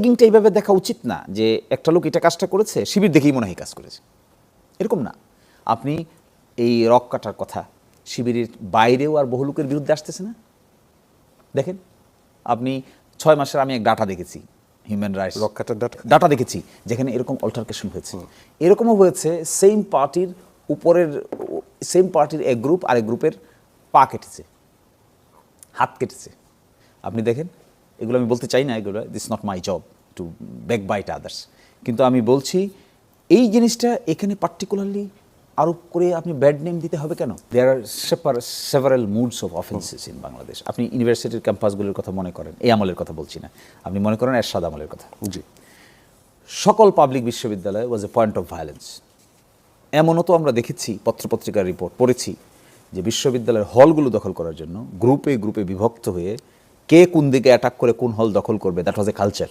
র্যাগিংটা এইভাবে দেখা উচিত না যে একটা লোক এটা কাজটা করেছে, শিবির দেখেই মনে হয় কাজ করেছে, এরকম না। আপনি এই রক কাটার কথা শিবিরের বাইরেও আর বহু লোকের বিরুদ্ধে আসতেছে না। দেখেন আপনি 6 মাসের আমি এক ডাটা দেখেছি, হিউম্যান রাইটস রক কাটার ডাটা দেখেছি, যেখানে এরকম অল্টারকেশন হয়েছে। এরকমও হয়েছে সেম পার্টির উপরের, সেম পার্টির এক গ্রুপ আরেক গ্রুপের পা কেটেছে, হাত কেটেছে। আপনি দেখেন, এগুলো আমি বলতে চাই না, এগুলো this not my job to backbite others, কিন্তু আমি বলছি এই জিনিসটা এখানে পার্টিকুলারলি আরোপ করে আপনি ব্যাড নেম দিতে হবে কেন? There are several modes of offences in Bangladesh. আপনি ইউনিভার্সিটির ক্যাম্পাসগুলোর কথা মনে করেন, এই আমলের কথা বলছি না, আপনি মনে করেন এরশাদ আমলের কথা। জি, সকল পাবলিক বিশ্ববিদ্যালয় ওয়াজ এ পয়েন্ট অফ ভায়োলেন্স। এমনও তো আমরা দেখেছি, পত্রপত্রিকার রিপোর্ট পড়েছি যে বিশ্ববিদ্যালয়ের হলগুলো দখল করার জন্য গ্রুপে গ্রুপে বিভক্ত হয়ে কে কোন দিকে অ্যাটাক করে কোন হল দখল করবে, দ্যাট ওয়াজ এ কালচার।